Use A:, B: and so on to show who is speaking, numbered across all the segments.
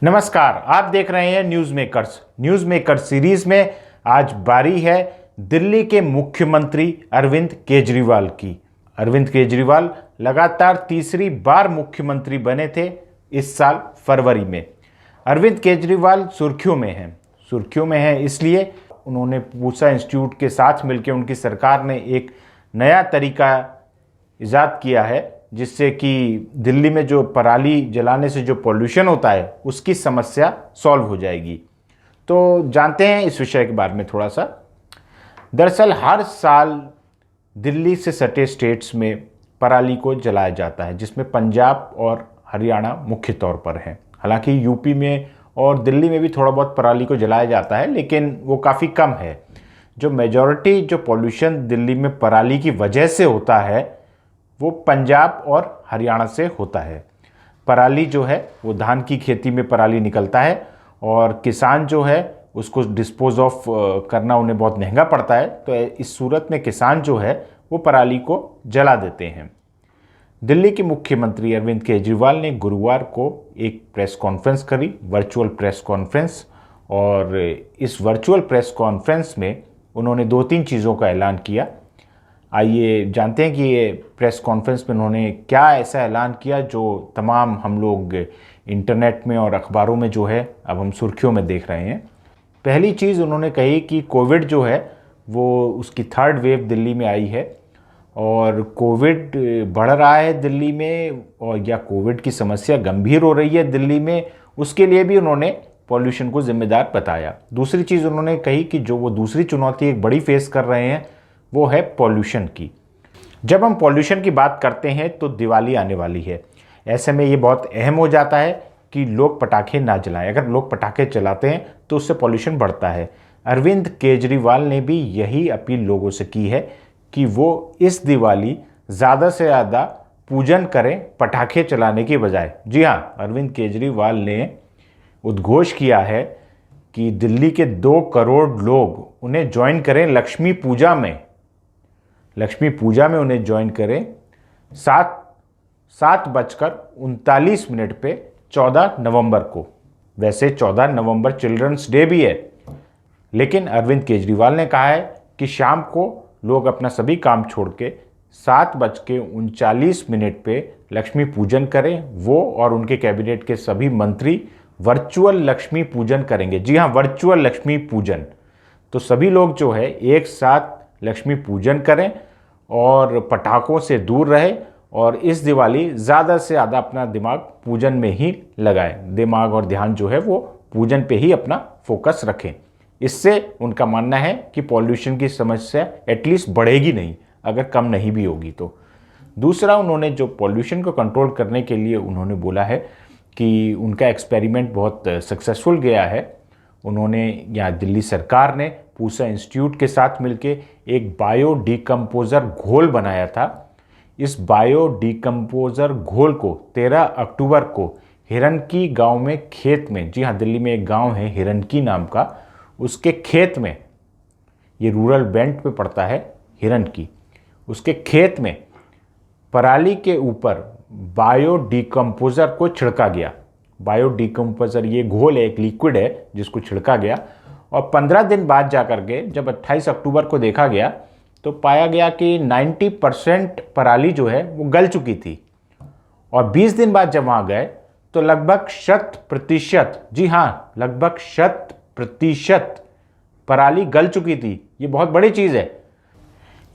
A: नमस्कार, आप देख रहे हैं न्यूज़ मेकर्स सीरीज में आज बारी है दिल्ली के मुख्यमंत्री अरविंद केजरीवाल की। अरविंद केजरीवाल लगातार तीसरी बार मुख्यमंत्री बने थे इस साल फरवरी में। अरविंद केजरीवाल सुर्खियों में हैं इसलिए उन्होंने पूसा इंस्टीट्यूट के साथ मिलकर उनकी सरकार ने एक नया तरीका इजाद किया है जिससे कि दिल्ली में जो पराली जलाने से जो पॉल्यूशन होता है उसकी समस्या सॉल्व हो जाएगी। तो जानते हैं इस विषय के बारे में थोड़ा सा। दरअसल हर साल दिल्ली से सटे स्टेट्स में पराली को जलाया जाता है जिसमें पंजाब और हरियाणा मुख्य तौर पर हैं। हालांकि यूपी में और दिल्ली में भी थोड़ा बहुत पराली को जलाया जाता है लेकिन वो काफ़ी कम है। जो मेजॉरिटी जो पॉल्यूशन दिल्ली में पराली की वजह से होता है वो पंजाब और हरियाणा से होता है। पराली जो है वो धान की खेती में पराली निकलता है और किसान जो है उसको डिस्पोज ऑफ करना उन्हें बहुत महंगा पड़ता है, तो इस सूरत में किसान जो है वो पराली को जला देते हैं। दिल्ली के मुख्यमंत्री अरविंद केजरीवाल ने गुरुवार को एक प्रेस कॉन्फ्रेंस करी, वर्चुअल प्रेस कॉन्फ्रेंस, और इस वर्चुअल प्रेस कॉन्फ्रेंस में उन्होंने दो तीन चीज़ों का ऐलान किया। आइए जानते हैं कि ये प्रेस कॉन्फ्रेंस में उन्होंने क्या ऐसा ऐलान किया जो तमाम हम लोग इंटरनेट में और अखबारों में जो है अब हम सुर्खियों में देख रहे हैं। पहली चीज़ उन्होंने कही कि कोविड जो है वो उसकी थर्ड वेव दिल्ली में आई है और कोविड बढ़ रहा है दिल्ली में, और या कोविड की समस्या गंभीर हो रही है दिल्ली में, उसके लिए भी उन्होंने पॉल्यूशन को जिम्मेदार बताया। दूसरी चीज़ उन्होंने कही कि जो वो दूसरी चुनौती एक बड़ी फेस कर रहे हैं वो है पॉल्यूशन की। जब हम पॉल्यूशन की बात करते हैं तो दिवाली आने वाली है, ऐसे में ये बहुत अहम हो जाता है कि लोग पटाखे ना जलाएं। अगर लोग पटाखे जलाते हैं तो उससे पॉल्यूशन बढ़ता है। अरविंद केजरीवाल ने भी यही अपील लोगों से की है कि वो इस दिवाली ज़्यादा से ज़्यादा पूजन करें पटाखे चलाने की बजाय। जी हाँ, अरविंद केजरीवाल ने उद्घोष किया है कि दिल्ली के 2 करोड़ लोग उन्हें ज्वाइन करें लक्ष्मी पूजा में उन्हें ज्वाइन करें 7:39 पे 14 नवंबर को। वैसे 14 नवंबर चिल्ड्रंस डे भी है, लेकिन अरविंद केजरीवाल ने कहा है कि शाम को लोग अपना सभी काम छोड़ के 7:39 पे लक्ष्मी पूजन करें। वो और उनके कैबिनेट के सभी मंत्री वर्चुअल लक्ष्मी पूजन करेंगे। जी हाँ, वर्चुअल लक्ष्मी पूजन। तो सभी लोग जो है एक साथ लक्ष्मी पूजन करें और पटाखों से दूर रहे और इस दिवाली ज़्यादा से ज़्यादा अपना दिमाग पूजन में ही लगाएं। दिमाग और ध्यान जो है वो पूजन पे ही अपना फोकस रखें। इससे उनका मानना है कि पॉल्यूशन की समस्या एटलीस्ट बढ़ेगी नहीं, अगर कम नहीं भी होगी तो। दूसरा, उन्होंने जो पॉल्यूशन को कंट्रोल करने के लिए उन्होंने बोला है कि उनका एक्सपेरिमेंट बहुत सक्सेसफुल गया है। उन्होंने यहाँ दिल्ली सरकार ने पूसा इंस्टीट्यूट के साथ मिलके एक बायो डिकम्पोज़र घोल बनाया था। इस बायो डिकम्पोज़र घोल को 13 अक्टूबर को हिरनकी गांव में खेत में, जी हाँ दिल्ली में एक गांव है हिरनकी नाम का, उसके खेत में, ये रूरल बेल्ट पे पड़ता है हिरनकी, उसके खेत में पराली के ऊपर बायो डिकम्पोज़र को छिड़का गया। बायो डिकम्पोज़र ये घोल है, एक लिक्विड है जिसको छिड़का गया, और 15 दिन बाद जाकर के जब 28 अक्टूबर को देखा गया तो पाया गया कि 90% पराली जो है वो गल चुकी थी। और 20 दिन बाद जब वहाँ गए तो लगभग 100%, जी हाँ लगभग 100% पराली गल चुकी थी। ये बहुत बड़ी चीज़ है।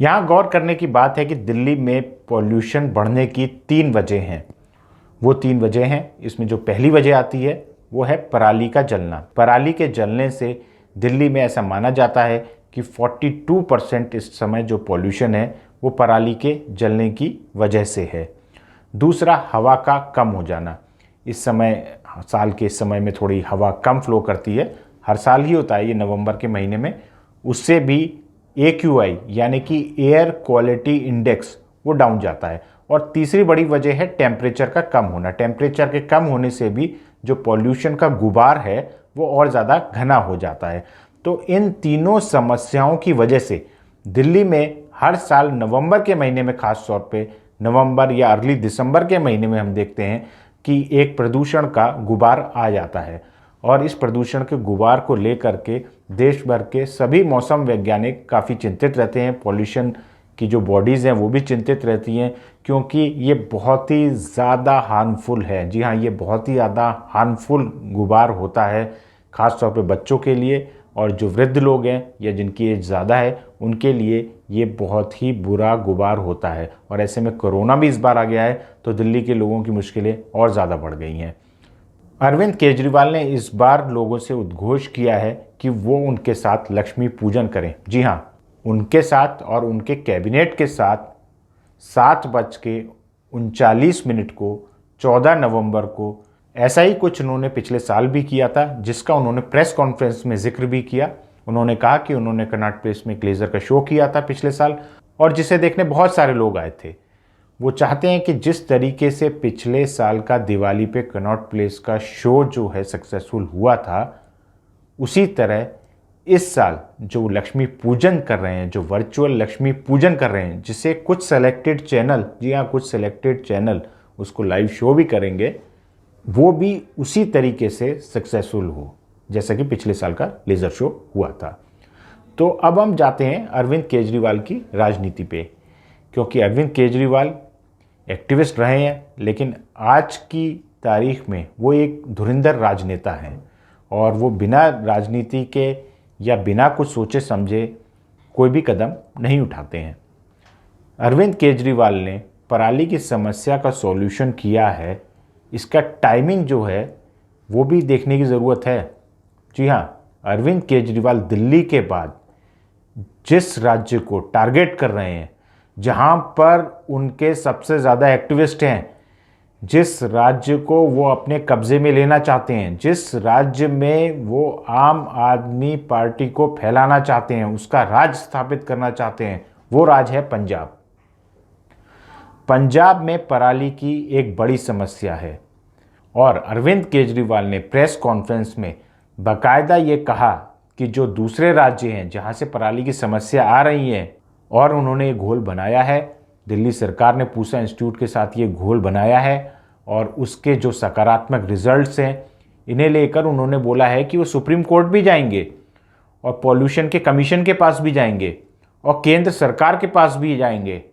A: यहाँ गौर करने की बात है कि दिल्ली में पॉल्यूशन बढ़ने की 3 वजह हैं। वो 3 वजह हैं, इसमें जो पहली वजह आती है वो है पराली का जलना। पराली के जलने से दिल्ली में ऐसा माना जाता है कि 42% इस समय जो पॉल्यूशन है वो पराली के जलने की वजह से है। दूसरा, हवा का कम हो जाना। इस समय साल के इस समय में थोड़ी हवा कम फ्लो करती है, हर साल ही होता है ये नवंबर के महीने में। उससे भी AQI यानी कि एयर क्वालिटी इंडेक्स वो डाउन जाता है। और तीसरी बड़ी वजह है टेम्परेचर का कम होना। टेम्परेचर के कम होने से भी जो पॉल्यूशन का गुबार है वो और ज़्यादा घना हो जाता है। तो इन तीनों समस्याओं की वजह से दिल्ली में हर साल नवंबर के महीने में, ख़ास तौर पे नवंबर या अर्ली दिसंबर के महीने में हम देखते हैं कि एक प्रदूषण का गुबार आ जाता है और इस प्रदूषण के गुबार को लेकर के देश भर के सभी मौसम वैज्ञानिक काफ़ी चिंतित रहते हैं। पॉल्यूशन की जो बॉडीज़ हैं वो भी चिंतित रहती हैं, क्योंकि ये बहुत ही ज़्यादा हार्मफुल है। जी हाँ, ये बहुत ही ज़्यादा हार्मफुल गुबार होता है, ख़ास तौर पे बच्चों के लिए, और जो वृद्ध लोग हैं या जिनकी एज ज़्यादा है उनके लिए ये बहुत ही बुरा गुबार होता है। और ऐसे में कोरोना भी इस बार आ गया है तो दिल्ली के लोगों की मुश्किलें और ज़्यादा बढ़ गई हैं। अरविंद केजरीवाल ने इस बार लोगों से उद्घोष किया है कि वो उनके साथ लक्ष्मी पूजन करें। जी हाँ, उनके साथ और उनके कैबिनेट के साथ 7:39 को 14 नवंबर को ऐसा ही कुछ उन्होंने पिछले साल भी किया था, जिसका उन्होंने प्रेस कॉन्फ्रेंस में जिक्र भी किया। उन्होंने कहा कि उन्होंने कनॉट प्लेस में एक लेज़र का शो किया था पिछले साल और जिसे देखने बहुत सारे लोग आए थे। वो चाहते हैं कि जिस तरीके से पिछले साल का दिवाली पे कनॉट प्लेस का शो जो है सक्सेसफुल हुआ था, उसी तरह इस साल जो लक्ष्मी पूजन कर रहे हैं, जो वर्चुअल लक्ष्मी पूजन कर रहे हैं, जिसे कुछ सेलेक्टेड चैनल, जी हाँ कुछ सेलेक्टेड चैनल उसको लाइव शो भी करेंगे, वो भी उसी तरीके से सक्सेसफुल हो जैसा कि पिछले साल का लेज़र शो हुआ था। तो अब हम जाते हैं अरविंद केजरीवाल की राजनीति पे, क्योंकि अरविंद केजरीवाल एक्टिविस्ट रहे हैं, लेकिन आज की तारीख में वो एक धुरंधर राजनेता हैं और वो बिना राजनीति के या बिना कुछ सोचे समझे कोई भी कदम नहीं उठाते हैं। अरविंद केजरीवाल ने पराली की समस्या का सॉल्यूशन किया है, इसका टाइमिंग जो है वो भी देखने की ज़रूरत है। जी हाँ, अरविंद केजरीवाल दिल्ली के बाद जिस राज्य को टारगेट कर रहे हैं, जहाँ पर उनके सबसे ज़्यादा एक्टिविस्ट हैं, जिस राज्य को वो अपने कब्ज़े में लेना चाहते हैं, जिस राज्य में वो आम आदमी पार्टी को फैलाना चाहते हैं, उसका राज स्थापित करना चाहते हैं, वो राज्य है पंजाब। पंजाब में पराली की एक बड़ी समस्या है और अरविंद केजरीवाल ने प्रेस कॉन्फ्रेंस में बाकायदा ये कहा कि जो दूसरे राज्य हैं जहाँ से पराली की समस्या आ रही है, और उन्होंने ये घोल बनाया है, दिल्ली सरकार ने पूसा इंस्टीट्यूट के साथ ये घोल बनाया है और उसके जो सकारात्मक रिजल्ट्स हैं, इन्हें लेकर उन्होंने बोला है कि वो सुप्रीम कोर्ट भी जाएंगे और पॉल्यूशन के कमीशन के पास भी जाएंगे और केंद्र सरकार के पास भी जाएंगे।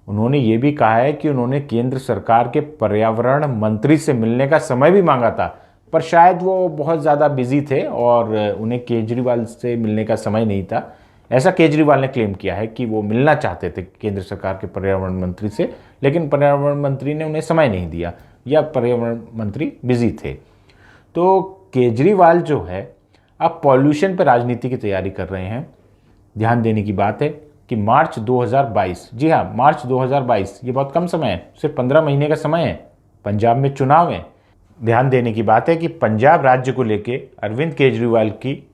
A: उन्होंने ये भी कहा है कि उन्होंने केंद्र सरकार के पर्यावरण मंत्री से मिलने का समय भी मांगा था, पर शायद वो बहुत ज़्यादा बिजी थे और उन्हें केजरीवाल से मिलने का समय नहीं था। ऐसा केजरीवाल ने क्लेम किया है कि वो मिलना चाहते थे केंद्र सरकार के पर्यावरण मंत्री से, लेकिन पर्यावरण मंत्री ने उन्हें समय नहीं दिया या पर्यावरण मंत्री बिजी थे। तो केजरीवाल जो है अब पॉल्यूशन पर राजनीति की तैयारी कर रहे हैं। ध्यान देने की बात है कि मार्च 2022, जी हाँ मार्च 2022, ये बहुत कम समय है, सिर्फ 15 महीने का समय है, पंजाब में चुनाव है। ध्यान देने की बात है कि पंजाब राज्य को लेके अरविंद केजरीवाल की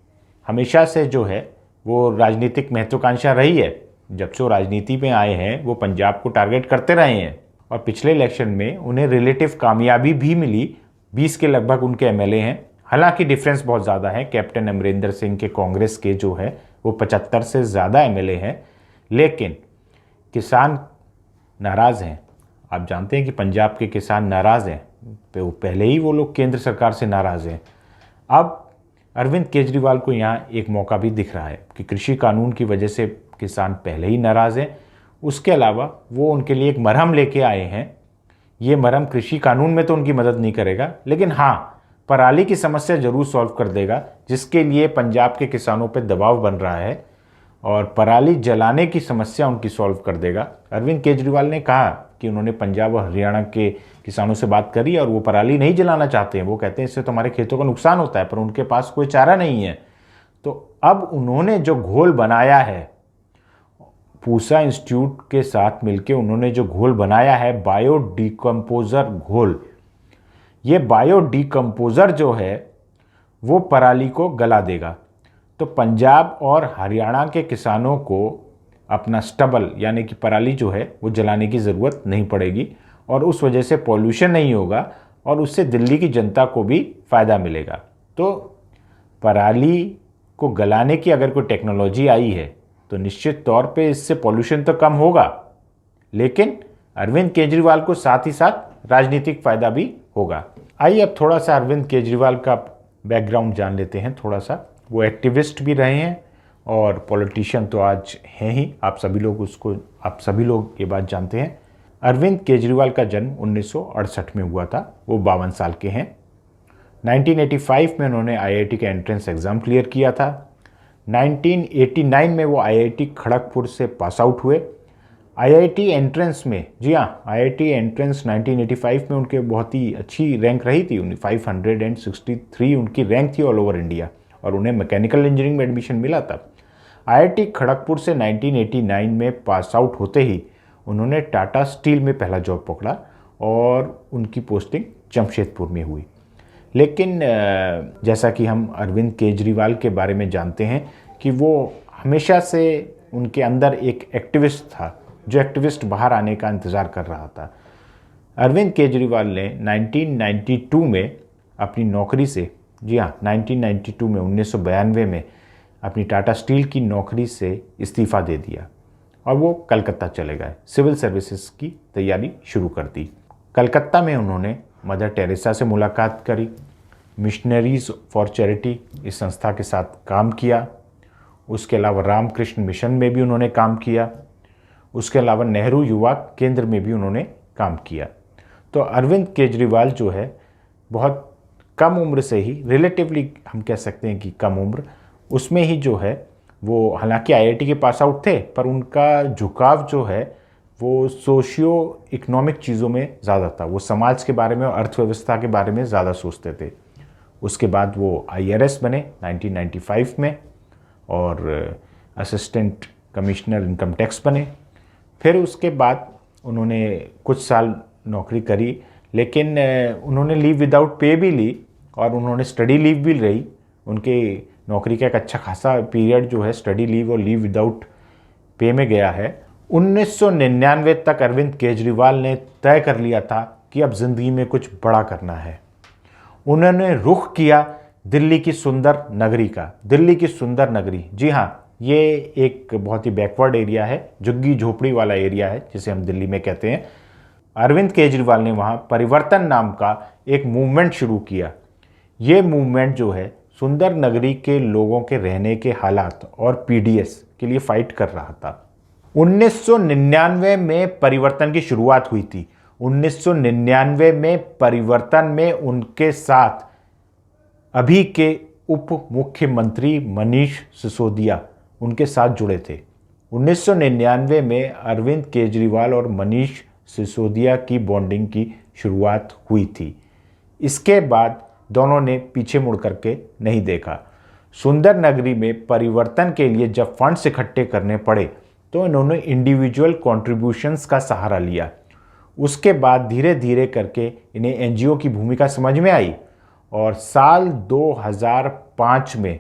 A: हमेशा से जो है वो राजनीतिक महत्वाकांक्षा रही है। जब से वो राजनीति में आए हैं वो पंजाब को टारगेट करते रहे हैं और पिछले इलेक्शन में उन्हें रिलेटिव कामयाबी भी मिली। 20 के लगभग उनके एमएलए हैं, हालांकि डिफरेंस बहुत ज़्यादा है। कैप्टन अमरिंदर सिंह के कांग्रेस के जो है वो 75 से ज़्यादा एमएलए हैं, लेकिन किसान नाराज़ हैं। आप जानते हैं कि पंजाब के किसान नाराज़ हैं, पहले ही वो लोग केंद्र सरकार से नाराज़ हैं। अब अरविंद केजरीवाल को यहाँ एक मौका भी दिख रहा है कि कृषि कानून की वजह से किसान पहले ही नाराज़ हैं, उसके अलावा वो उनके लिए एक मरहम लेके आए हैं। ये मरहम कृषि कानून में तो उनकी मदद नहीं करेगा, लेकिन हाँ पराली की समस्या ज़रूर सॉल्व कर देगा, जिसके लिए पंजाब के किसानों पर दबाव बन रहा है और पराली जलाने की समस्या उनकी सॉल्व कर देगा। अरविंद केजरीवाल ने कहा कि उन्होंने पंजाब और हरियाणा के किसानों से बात करी और वो पराली नहीं जलाना चाहते हैं। वो कहते हैं इससे तो हमारे खेतों का नुकसान होता है, पर उनके पास कोई चारा नहीं है। तो अब उन्होंने जो घोल बनाया है, पूसा इंस्टीट्यूट के साथ मिलकर उन्होंने जो घोल बनाया है, बायो डिकम्पोजर घोल, ये बायो डिकम्पोजर जो है वो पराली को गला देगा। तो पंजाब और हरियाणा के किसानों को अपना स्टबल यानी कि पराली जो है वो जलाने की ज़रूरत नहीं पड़ेगी और उस वजह से पॉल्यूशन नहीं होगा और उससे दिल्ली की जनता को भी फ़ायदा मिलेगा। तो पराली को गलाने की अगर कोई टेक्नोलॉजी आई है तो निश्चित तौर पे इससे पॉल्यूशन तो कम होगा, लेकिन अरविंद केजरीवाल को साथ ही साथ राजनीतिक फ़ायदा भी होगा। आइए अब थोड़ा सा अरविंद केजरीवाल का बैकग्राउंड जान लेते हैं थोड़ा सा। वो एक्टिविस्ट भी रहे हैं और पॉलिटिशियन तो आज हैं ही, आप सभी लोग ये बात जानते हैं। अरविंद केजरीवाल का जन्म 1968 में हुआ था। वो 52 साल के हैं। 1985 में उन्होंने आईआईटी का एंट्रेंस एग्ज़ाम क्लियर किया था। 1989 में वो आईआईटी खड़गपुर से पास आउट हुए। आईआईटी एंट्रेंस में, जी हाँ, आईआईटी एंट्रेंस 1985 में उनके बहुत ही अच्छी रैंक रही थी। 563 उनकी रैंक थी ऑल ओवर इंडिया और उन्हें मैकेनिकल इंजीनियरिंग में एडमिशन मिला था। आईआईटी खड़गपुर से 1989 में पास आउट होते ही उन्होंने टाटा स्टील में पहला जॉब पकड़ा और उनकी पोस्टिंग जमशेदपुर में हुई। लेकिन जैसा कि हम अरविंद केजरीवाल के बारे में जानते हैं कि वो हमेशा से उनके अंदर एक एक्टिविस्ट था, जो एक्टिविस्ट बाहर आने का इंतज़ार कर रहा था। अरविंद केजरीवाल ने 1992 में अपनी नौकरी से, जी हाँ 1992 में 1992 में अपनी टाटा स्टील की नौकरी से इस्तीफ़ा दे दिया और वो कलकत्ता चले गए। सिविल सर्विसेज की तैयारी शुरू कर दी। कलकत्ता में उन्होंने मदर टेरेसा से मुलाकात करी, मिशनरीज फॉर चैरिटी इस संस्था के साथ काम किया। उसके अलावा रामकृष्ण मिशन में भी उन्होंने काम किया। उसके अलावा नेहरू युवा केंद्र में भी उन्होंने काम किया। तो अरविंद केजरीवाल जो है बहुत कम उम्र से ही, रिलेटिवली हम कह सकते हैं कि कम उम्र, उसमें ही जो है वो, हालांकि आईआईटी के पास आउट थे, पर उनका झुकाव जो है वो सोशियो इकोनॉमिक चीज़ों में ज़्यादा था। वो समाज के बारे में और अर्थव्यवस्था के बारे में ज़्यादा सोचते थे। उसके बाद वो आईआरएस बने 1995 में और असिस्टेंट कमिश्नर इनकम टैक्स बने। फिर उसके बाद उन्होंने कुछ साल नौकरी करी, लेकिन उन्होंने लीव विदाउट पे भी ली और उन्होंने स्टडी लीव भी रही। उनके नौकरी का एक अच्छा खासा पीरियड जो है स्टडी लीव और लीव विदाउट पे में गया है। 1999 तक अरविंद केजरीवाल ने तय कर लिया था कि अब ज़िंदगी में कुछ बड़ा करना है। उन्होंने रुख किया दिल्ली की सुंदर नगरी का। दिल्ली की सुंदर नगरी, जी हाँ, ये एक बहुत ही बैकवर्ड एरिया है, झुग्गी झोपड़ी वाला एरिया है जिसे हम दिल्ली में कहते हैं। अरविंद केजरीवाल ने वहाँ परिवर्तन नाम का एक मूवमेंट शुरू किया। ये मूवमेंट जो है सुंदर नगरी के लोगों के रहने के हालात और पीडीएस के लिए फाइट कर रहा था। 1999 में परिवर्तन की शुरुआत हुई थी। 1999 में परिवर्तन में उनके साथ अभी के उप मुख्यमंत्री मनीष सिसोदिया उनके साथ जुड़े थे। 1999 में अरविंद केजरीवाल और मनीष सिसोदिया की बॉन्डिंग की शुरुआत हुई थी। इसके बाद दोनों ने पीछे मुड़ करके नहीं देखा। सुंदर नगरी में परिवर्तन के लिए जब फंड्स इकट्ठे करने पड़े तो इन्होंने इंडिविजुअल कॉन्ट्रीब्यूशंस का सहारा लिया। उसके बाद धीरे धीरे करके इन्हें एनजीओ की भूमिका समझ में आई और साल 2005 में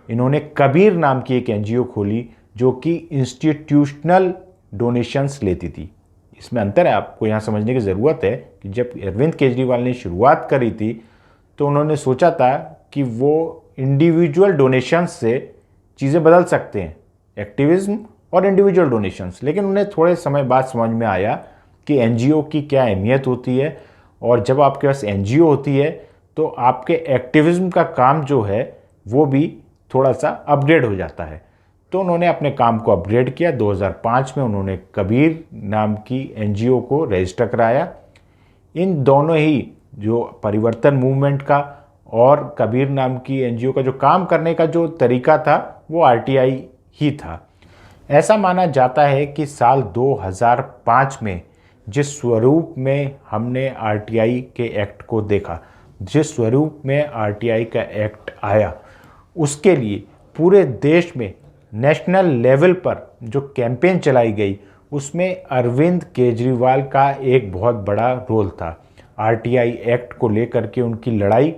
A: इन्होंने कबीर नाम की एक एनजीओ खोली जो कि इंस्टीट्यूशनल डोनेशंस लेती थी। इसमें अंतर है, आपको यहाँ समझने की ज़रूरत है कि जब अरविंद केजरीवाल ने शुरुआत करी थी तो उन्होंने सोचा था कि वो इंडिविजुअल डोनेशंस से चीज़ें बदल सकते हैं, एक्टिविज्म और इंडिविजुअल डोनेशंस। लेकिन उन्हें थोड़े समय बाद समझ में आया कि एनजीओ की क्या अहमियत होती है और जब आपके पास एनजीओ होती है तो आपके एक्टिविज्म का काम जो है वो भी थोड़ा सा अपग्रेड हो जाता है। तो उन्होंने अपने काम को अपग्रेड किया। 2005 में उन्होंने कबीर नाम की एनजीओ को रजिस्टर कराया। इन दोनों ही, जो परिवर्तन मूवमेंट का और कबीर नाम की एनजीओ का जो काम करने का जो तरीका था वो आरटीआई ही था। ऐसा माना जाता है कि साल 2005 में जिस स्वरूप में हमने आरटीआई के एक्ट को देखा, जिस स्वरूप में आरटीआई का एक्ट आया, उसके लिए पूरे देश में नेशनल लेवल पर जो कैंपेन चलाई गई उसमें अरविंद केजरीवाल का एक बहुत बड़ा रोल था। आरटीआई एक्ट को लेकर के उनकी लड़ाई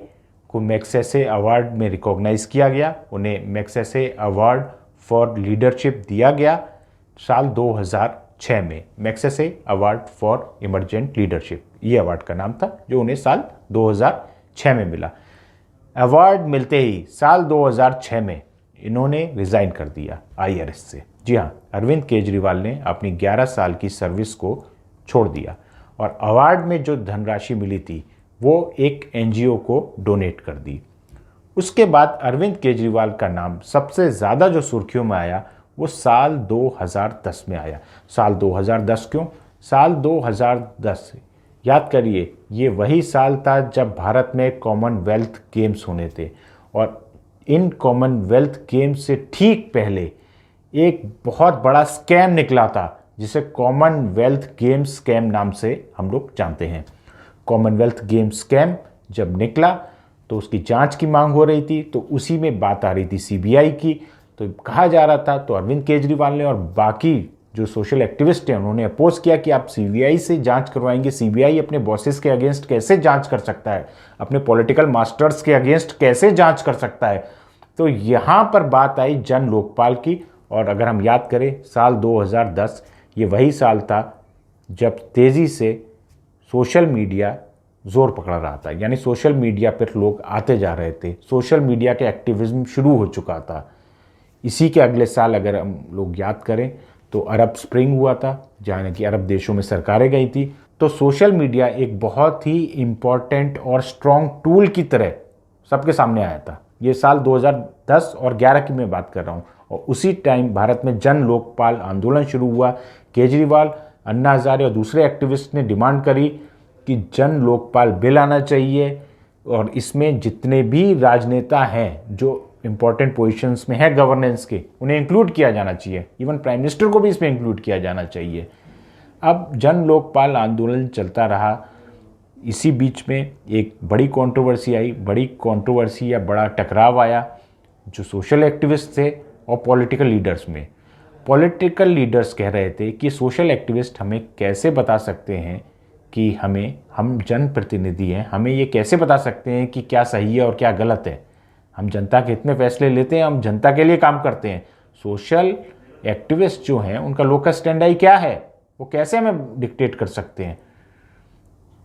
A: को मैग्सेसे अवार्ड में रिकॉग्नाइज किया गया। उन्हें मैग्सेसे अवार्ड फॉर लीडरशिप दिया गया साल 2006 में। Magsaysay award for emergent leadership, ये अवार्ड का नाम था, जो उन्हें साल 2006 में मिला। अवार्ड मिलते ही साल 2006 में इन्होंने रिज़ाइन कर दिया आईआरएस से। जी हाँ, अरविंद केजरीवाल ने अपनी 11 साल की सर्विस को छोड़ दिया और अवार्ड में जो धनराशि मिली थी वो एक एनजीओ को डोनेट कर दी। उसके बाद अरविंद केजरीवाल का नाम सबसे ज़्यादा जो सुर्खियों में आया वो साल 2010 में आया। साल 2010 क्यों? साल 2010 याद करिए, ये वही साल था जब भारत में कॉमनवेल्थ गेम्स होने थे, और इन कॉमनवेल्थ गेम्स से ठीक पहले एक बहुत बड़ा स्कैम निकला था जिसे कॉमनवेल्थ गेम्स स्कैम नाम से हम लोग जानते हैं। कॉमनवेल्थ गेम्स स्कैम जब निकला तो उसकी जांच की मांग हो रही थी, तो उसी में बात आ रही थी सीबीआई की। तो कहा जा रहा था, तो अरविंद केजरीवाल ने और बाकी जो सोशल एक्टिविस्ट हैं उन्होंने अपोज किया कि आप सीबीआई से जांच करवाएंगे। सीबीआई अपने बॉसेस के अगेंस्ट कैसे जांच कर सकता है, अपने पॉलिटिकल मास्टर्स के अगेंस्ट कैसे जांच कर सकता है। तो यहाँ पर बात आई जन लोकपाल की। और अगर हम याद करें, साल 2010 ये वही साल था जब तेज़ी से सोशल मीडिया जोर पकड़ा रहा था, यानी सोशल मीडिया पर लोग आते जा रहे थे, सोशल मीडिया के एक्टिविज्म शुरू हो चुका था। इसी के अगले साल अगर हम लोग याद करें तो अरब स्प्रिंग हुआ था, जहाँ कि अरब देशों में सरकारें गई थी। तो सोशल मीडिया एक बहुत ही इम्पॉर्टेंट और स्ट्रॉन्ग टूल की तरह सबके सामने आया था। ये साल 2010 और 11 की मैं बात कर रहा हूँ। और उसी टाइम भारत में जन लोकपाल आंदोलन शुरू हुआ। केजरीवाल, अन्ना हजारे और दूसरे एक्टिविस्ट ने डिमांड करी कि जन लोकपाल बिल आना चाहिए, और इसमें जितने भी राजनेता हैं जो इंपॉर्टेंट पोजीशंस में है गवर्नेंस के, उन्हें इंक्लूड किया जाना चाहिए। इवन प्राइम मिनिस्टर को भी इसमें इंक्लूड किया जाना चाहिए। अब जन लोकपाल आंदोलन चलता रहा। इसी बीच में एक बड़ी कंट्रोवर्सी आई, बड़ी कंट्रोवर्सी या बड़ा टकराव आया जो सोशल एक्टिविस्ट थे और पॉलिटिकल लीडर्स में। पॉलिटिकल लीडर्स कह रहे थे कि सोशल एक्टिविस्ट हमें कैसे बता सकते हैं कि हम जनप्रतिनिधि हैं, हमें ये कैसे बता सकते हैं कि क्या सही है और क्या गलत है। हम जनता के इतने फैसले लेते हैं, हम जनता के लिए काम करते हैं। सोशल एक्टिविस्ट जो हैं उनका लोकस स्टैंडाई क्या है, वो कैसे हमें डिक्टेट कर सकते हैं।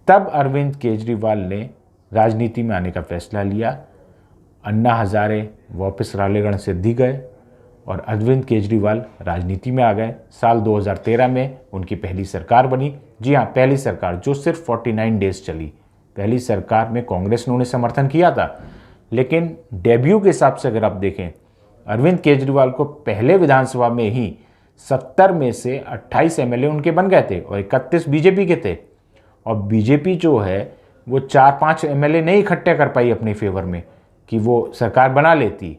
A: तब अरविंद केजरीवाल ने राजनीति में आने का फैसला लिया। अन्ना हजारे वापस रालेगण सिद्धि गए और अरविंद केजरीवाल राजनीति में आ गए। साल 2013 में उनकी पहली सरकार बनी। जी हाँ, पहली सरकार जो सिर्फ 49 डेज चली। पहली सरकार में कांग्रेस ने उन्हें समर्थन किया था, लेकिन डेब्यू के हिसाब से अगर आप देखें, अरविंद केजरीवाल को पहले विधानसभा में ही 70 में से 28 एमएलए उनके बन गए थे और 31 बीजेपी के थे। और बीजेपी जो है वो 4-5 एमएलए नहीं इकट्ठे कर पाई अपने फेवर में कि वो सरकार बना लेती।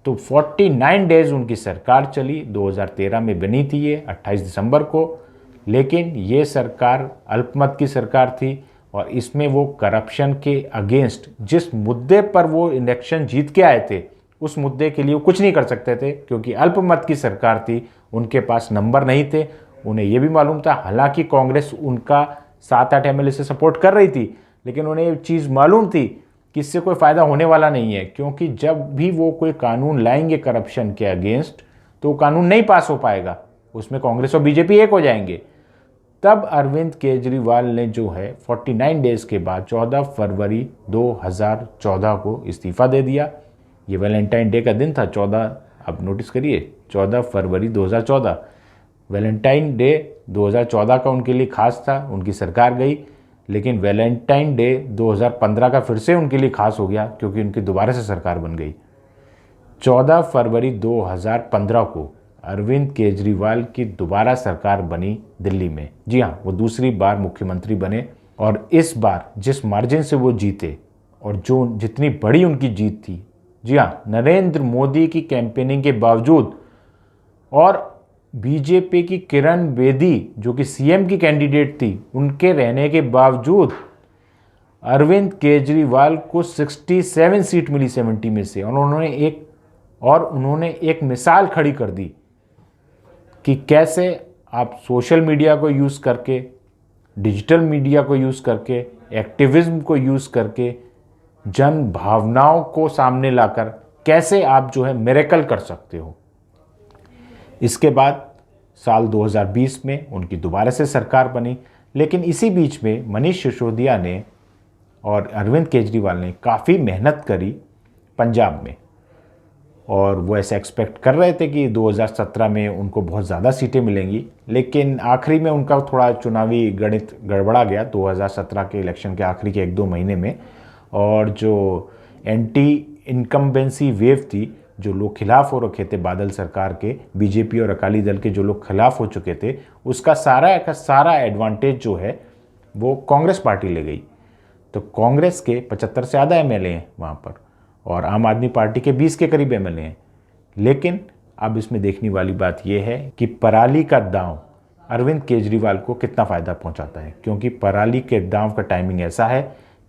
A: तो 49 डेज उनकी सरकार चली। 2013 में बनी थी ये 28 दिसंबर को, लेकिन ये सरकार अल्पमत की सरकार थी और इसमें वो करप्शन के अगेंस्ट जिस मुद्दे पर वो इलेक्शन जीत के आए थे उस मुद्दे के लिए वो कुछ नहीं कर सकते थे, क्योंकि अल्पमत की सरकार थी, उनके पास नंबर नहीं थे। उन्हें ये भी मालूम था, हालांकि कांग्रेस उनका 7-8 एमएलए से सपोर्ट कर रही थी, लेकिन उन्हें ये चीज़ मालूम थी कि इससे कोई फ़ायदा होने वाला नहीं है, क्योंकि जब भी वो कोई कानून लाएंगे करप्शन के अगेंस्ट तो वो कानून नहीं पास हो पाएगा, उसमें कांग्रेस और बीजेपी एक हो जाएंगे। तब अरविंद केजरीवाल ने जो है 49 डेज के बाद 14 फरवरी 2014 को इस्तीफा दे दिया। ये वैलेंटाइन डे का दिन था, 14, अब नोटिस करिए, 14 फरवरी 2014 वैलेंटाइन डे 2014 का उनके लिए खास था। उनकी सरकार गई, लेकिन वैलेंटाइन डे 2015 का फिर से उनके लिए खास हो गया क्योंकि उनकी दोबारा से सरकार बन गई। 14 फरवरी 2015 को अरविंद केजरीवाल की दोबारा सरकार बनी दिल्ली में। जी हाँ, वो दूसरी बार मुख्यमंत्री बने और इस बार जिस मार्जिन से वो जीते और जो जितनी बड़ी उनकी जीत थी, जी हाँ, नरेंद्र मोदी की कैंपेनिंग के बावजूद और बीजेपी की किरण बेदी जो कि सीएम की कैंडिडेट थी, उनके रहने के बावजूद अरविंद केजरीवाल को 67 सीट मिली 70 में से। और उन्होंने एक मिसाल खड़ी कर दी कि कैसे आप सोशल मीडिया को यूज़ करके, डिजिटल मीडिया को यूज़ करके, एक्टिविज्म को यूज़ करके, जन भावनाओं को सामने लाकर कैसे आप जो है मिरेकल कर सकते हो। इसके बाद साल 2020 में उनकी दोबारा से सरकार बनी, लेकिन इसी बीच में मनीष सिसोदिया ने और अरविंद केजरीवाल ने काफ़ी मेहनत करी पंजाब में। और वो ऐसे एक्सपेक्ट कर रहे थे कि 2017 में उनको बहुत ज़्यादा सीटें मिलेंगी, लेकिन आखिरी में उनका थोड़ा चुनावी गणित गड़बड़ा गया 2017 के इलेक्शन के आखिरी के 1-2 महीने में। और जो एंटी इनकम्बेंसी वेव थी, जो लोग खिलाफ हो रखे थे बादल सरकार के, बीजेपी और अकाली दल के जो लोग खिलाफ हो चुके थे, उसका सारा का सारा एडवांटेज जो है वो कांग्रेस पार्टी ले गई। तो कांग्रेस के 75 से ज़्यादा एमएलए हैं वहाँ पर, और आम आदमी पार्टी के 20 के करीब एमएलए हैं। लेकिन अब इसमें देखने वाली बात यह है कि पराली का दांव अरविंद केजरीवाल को कितना फ़ायदा पहुंचाता है, क्योंकि पराली के दांव का टाइमिंग ऐसा है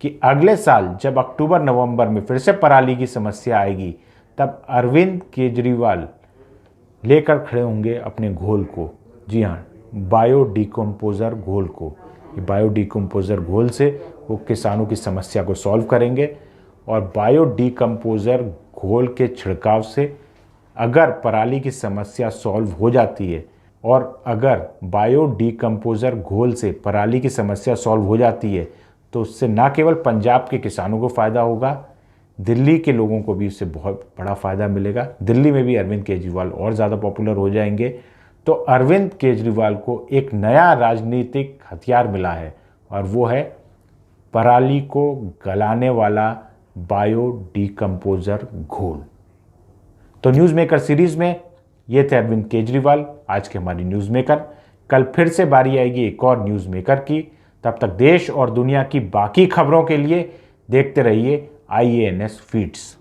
A: कि अगले साल जब अक्टूबर नवंबर में फिर से पराली की समस्या आएगी, तब अरविंद केजरीवाल लेकर खड़े होंगे अपने घोल को। जी हाँ, बायो डिकम्पोज़र घोल को। ये बायो डिकम्पोज़र घोल से वो किसानों की समस्या को सॉल्व करेंगे, और बायो डिकम्पोज़र घोल के छिड़काव से अगर पराली की समस्या सॉल्व हो जाती है, और अगर बायो डिकम्पोज़र घोल से पराली की समस्या सॉल्व हो जाती है, तो उससे ना केवल पंजाब के किसानों को फ़ायदा होगा, दिल्ली के लोगों को भी इससे बहुत बड़ा फ़ायदा मिलेगा। दिल्ली में भी अरविंद केजरीवाल और ज़्यादा पॉपुलर हो जाएंगे। तो अरविंद केजरीवाल को एक नया राजनीतिक हथियार मिला है, और वो है पराली को गलाने वाला बायो डिकम्पोज़र घोल। तो न्यूज़ मेकर सीरीज़ में ये थे अरविंद केजरीवाल, आज के हमारी न्यूज़ मेकर। कल फिर से बारी आएगी एक और न्यूज़ मेकर की। तब तक देश और दुनिया की बाकी खबरों के लिए देखते रहिए IANS फीड्स।